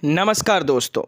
नमस्कार दोस्तों।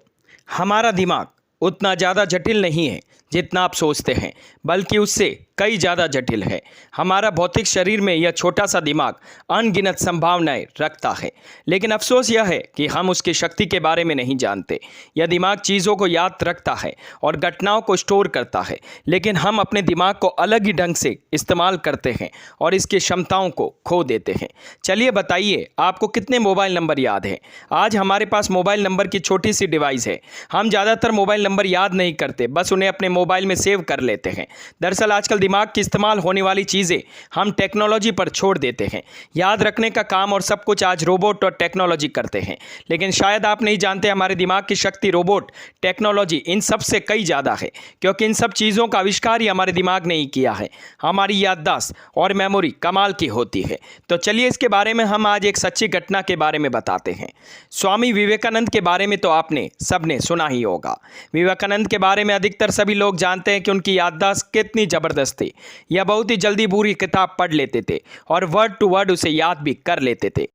हमारा दिमाग उतना ज़्यादा जटिल नहीं है जितना आप सोचते हैं, बल्कि उससे कई ज़्यादा जटिल है। हमारा भौतिक शरीर में यह छोटा सा दिमाग अनगिनत संभावनाएं रखता है, लेकिन अफसोस यह है कि हम उसकी शक्ति के बारे में नहीं जानते। यह दिमाग चीज़ों को याद रखता है और घटनाओं को स्टोर करता है, लेकिन हम अपने दिमाग को अलग ही ढंग से इस्तेमाल करते हैं और इसकी क्षमताओं को खो देते हैं। चलिए बताइए, आपको कितने मोबाइल नंबर याद हैं? आज हमारे पास मोबाइल नंबर की छोटी सी डिवाइस है। हम ज़्यादातर मोबाइल नंबर याद नहीं करते, बस उन्हें अपने मोबाइल में सेव कर लेते हैं। दरअसल आजकल दिमाग की इस्तेमाल होने वाली चीज़ें हम टेक्नोलॉजी पर छोड़ देते हैं। याद रखने का काम और सब कुछ आज रोबोट और टेक्नोलॉजी करते हैं, लेकिन शायद आप नहीं जानते हमारे दिमाग की शक्ति रोबोट, टेक्नोलॉजी इन सब से कई ज़्यादा है, क्योंकि इन सब चीज़ों का आविष्कार ही हमारे दिमाग ने ही किया है। हमारी याददाश्त और मेमोरी कमाल की होती है। तो चलिए इसके बारे में हम आज एक सच्ची घटना के बारे में बताते हैं। स्वामी विवेकानंद के बारे में तो आपने सबने सुना ही होगा। विवेकानंद के बारे में अधिकतर सभी लोग जानते हैं कि उनकी याददाश्त कितनी ज़बरदस्त थी। यह बहुत ही जल्दी पूरी किताब पढ़ लेते थे और वर्ड टू वर्ड उसे याद भी कर लेते थे।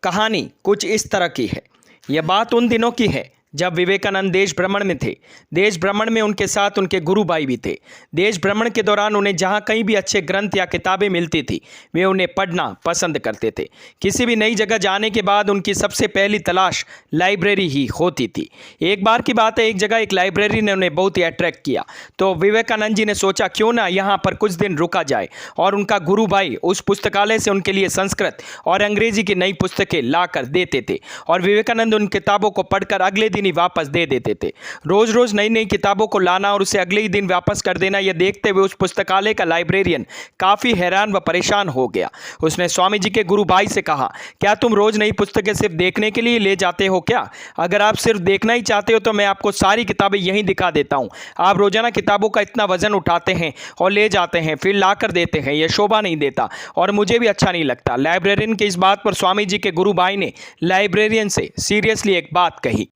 कहानी कुछ इस तरह की है। यह बात उन दिनों की है जब विवेकानंद देश भ्रमण में थे। देश भ्रमण में उनके साथ उनके गुरु भाई भी थे। देश भ्रमण के दौरान उन्हें जहाँ कहीं भी अच्छे ग्रंथ या किताबें मिलती थी, वे उन्हें पढ़ना पसंद करते थे। किसी भी नई जगह जाने के बाद उनकी सबसे पहली तलाश लाइब्रेरी ही होती थी। एक बार की बात है, एक जगह एक लाइब्रेरी ने उन्हें बहुत ही अट्रैक्ट किया, तो विवेकानंद जी ने सोचा क्यों ना यहाँ पर कुछ दिन रुका जाए, और उनका गुरु भाई उस पुस्तकालय से उनके लिए संस्कृत और अंग्रेजी की नई पुस्तकें ला कर देते थे, और विवेकानंद उन किताबों को पढ़कर अगले दिन ही वापस दे देते थे। रोज रोज नई नई किताबों को लाना और उसे अगले ही दिन वापस कर देना, यह देखते हुए उस पुस्तकालय का लाइब्रेरियन काफी हैरान व परेशान हो गया। उसने स्वामी जी के गुरु भाई से कहा, क्या तुम रोज नई पुस्तकें सिर्फ देखने के लिए ले जाते हो क्या? अगर आप सिर्फ देखना ही चाहते हो तो मैं आपको सारी किताबें यहीं दिखा देता हूँ। आप रोजाना किताबों का इतना वजन उठाते हैं और ले जाते हैं, फिर ला कर देते हैं, यह शोभा नहीं देता और मुझे भी अच्छा नहीं लगता। लाइब्रेरियन की इस बात पर स्वामी जी के गुरु भाई ने लाइब्रेरियन से सीरियसली एक बात कही,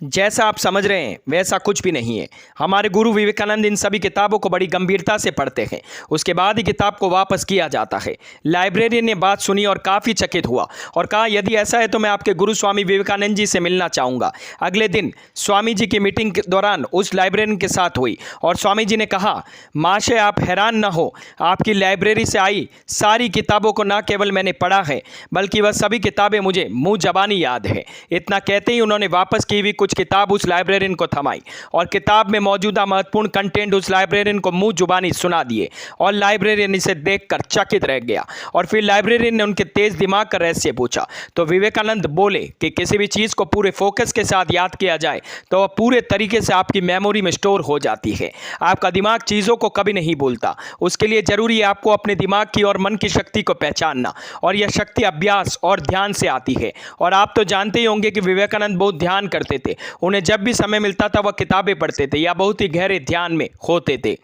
जैसा आप समझ रहे हैं वैसा कुछ भी नहीं है। हमारे गुरु विवेकानंद इन सभी किताबों को बड़ी गंभीरता से पढ़ते हैं, उसके बाद ही किताब को वापस किया जाता है। लाइब्रेरियन ने बात सुनी और काफ़ी चकित हुआ और कहा, यदि ऐसा है तो मैं आपके गुरु स्वामी विवेकानंद जी से मिलना चाहूँगा। अगले दिन स्वामी जी की मीटिंग के दौरान उस लाइब्रेरियन के साथ हुई और स्वामी जी ने कहा, महाशय आप हैरान न हो, आपकी लाइब्रेरी से आई सारी किताबों को न केवल मैंने पढ़ा है, बल्कि वह सभी किताबें मुझे मुँह ज़बानी याद है। इतना कहते ही उन्होंने वापस की हुई किताब उस लाइब्रेरियन को थमाई और किताब में मौजूदा महत्वपूर्ण कंटेंट उस लाइब्रेरियन को मुंह जुबानी सुना दिए, और लाइब्रेरियन इसे देखकर चकित रह गया। और फिर लाइब्रेरियन ने उनके तेज दिमाग का रहस्य पूछा, तो विवेकानंद बोले कि किसी भी चीज़ को पूरे फोकस के साथ याद किया जाए तो वह पूरे तरीके से आपकी मेमोरी में स्टोर हो जाती है। आपका दिमाग चीज़ों को कभी नहीं भूलता। उसके लिए जरूरी है आपको अपने दिमाग की और मन की शक्ति को पहचानना, और यह शक्ति अभ्यास और ध्यान से आती है। और आप तो जानते ही होंगे कि विवेकानंद बहुत ध्यान करते थे। उन्हें जब भी समय मिलता था वह किताबें पढ़ते थे या बहुत ही गहरे ध्यान में होते थे।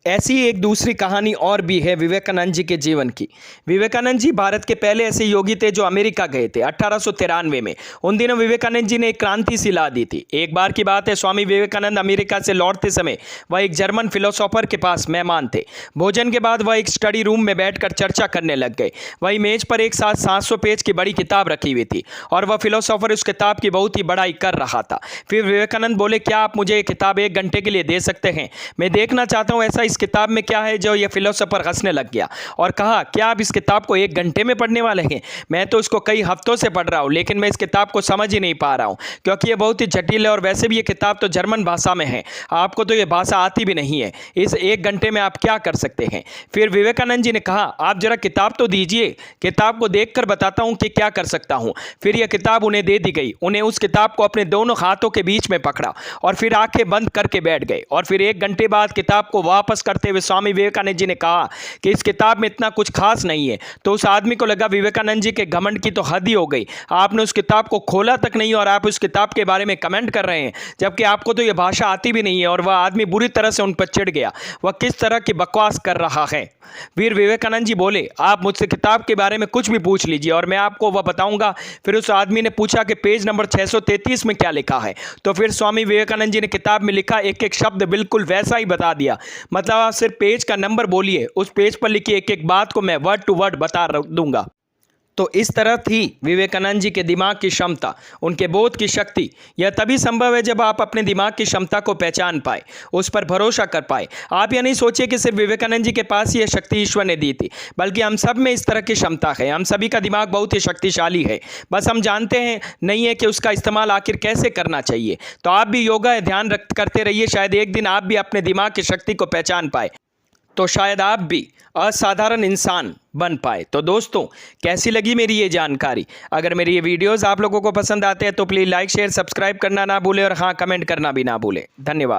ऐसी एक दूसरी कहानी और भी है विवेकानंद जी के जीवन की। विवेकानंद जी भारत के पहले ऐसे योगी थे जो अमेरिका गए थे 1893 में। उन दिनों विवेकानंद जी ने एक क्रांति सी ला दी थी। एक बार की बात है, स्वामी विवेकानंद अमेरिका से लौटते समय वह एक जर्मन फिलोसोफर के पास मेहमान थे। भोजन के बाद वह एक स्टडी रूम में बैठकर चर्चा करने लग गए। वही मेज पर एक साथ 700 पेज की बड़ी किताब रखी हुई थी और वह फिलोसोफर उस किताब की बहुत ही बड़ाई कर रहा था। फिर विवेकानंद बोले, क्या आप मुझे ये किताब 1 घंटे के लिए दे सकते हैं? मैं देखना चाहता हूँ ऐसा इस किताब में क्या है जो ये फिलोसोफर हंसने लग गया और कहा, क्या आप इस किताब को 1 घंटे में पढ़ने वाले हैं? मैं तो इसको कई हफ्तों से पढ़ रहा हूं, लेकिन मैं इस किताब को समझ ही नहीं पा रहा हूं, क्योंकि ये बहुत ही जटिल है और वैसे भी ये किताब तो जर्मन भाषा में है। आपको तो ये भाषा आती भी नहीं है। इस 1 घंटे में आप क्या कर सकते हैं? फिर विवेकानंद जी ने कहा, आप जरा किताब तो दीजिए, किताब को देखकर बताता हूं कि क्या कर सकता हूं। फिर यह किताब उन्हें दे दी गई। उन्हें उस किताब को अपने दोनों हाथों के बीच में पकड़ा और फिर आंखें बंद करके बैठ गए। और फिर 1 घंटे बाद किताब को वापस करते हुए स्वामी विवेकानंद जी ने कहा कि इस किताब में इतना कुछ खास नहीं है। तो उस आदमी को लगा विवेकानंद जी के घमंड की तो हद ही हो गई। आपने उस किताब को खोला तक नहीं और आप उस किताब के बारे में कमेंट कर रहे हैं, जबकि आपको तो यह भाषा आती भी नहीं है। और वह आदमी बुरी तरह से उन पर चिढ़ गया। वह किस तरह की बकवास कर रहा है। वीर विवेकानंद जी बोले, आप मुझसे किताब के बारे में कुछ भी पूछ लीजिए और मैं आपको वह बताऊंगा। फिर उस आदमी ने पूछा कि पेज नंबर 633 में क्या लिखा है। तो फिर स्वामी विवेकानंद जी ने किताब में लिखा एक एक शब्द बिल्कुल वैसा ही बता दिया। मतलब आप सिर्फ पेज का नंबर बोलिए, उस पेज पर लिखी एक एक बात को मैं वर्ड टू वर्ड बता दूंगा। तो इस तरह थी विवेकानंद जी के दिमाग की क्षमता, उनके बोध की शक्ति। यह तभी संभव है जब आप अपने दिमाग की क्षमता को पहचान पाए, उस पर भरोसा कर पाए। आप यह नहीं सोचिए कि सिर्फ विवेकानंद जी के पास यह शक्ति ईश्वर ने दी थी, बल्कि हम सब में इस तरह की क्षमता है। हम सभी का दिमाग बहुत ही शक्तिशाली है, बस हम जानते हैं नहीं है कि उसका इस्तेमाल आखिर कैसे करना चाहिए। तो आप भी योगा ध्यान करते रहिए, शायद एक दिन आप भी अपने दिमाग की शक्ति को पहचान पाए, तो शायद आप भी असाधारण इंसान बन पाए। तो दोस्तों, कैसी लगी मेरी ये जानकारी? अगर मेरी ये वीडियोस आप लोगों को पसंद आते हैं तो प्लीज़ लाइक शेयर सब्सक्राइब करना ना भूलें, और हाँ, कमेंट करना भी ना भूलें। धन्यवाद।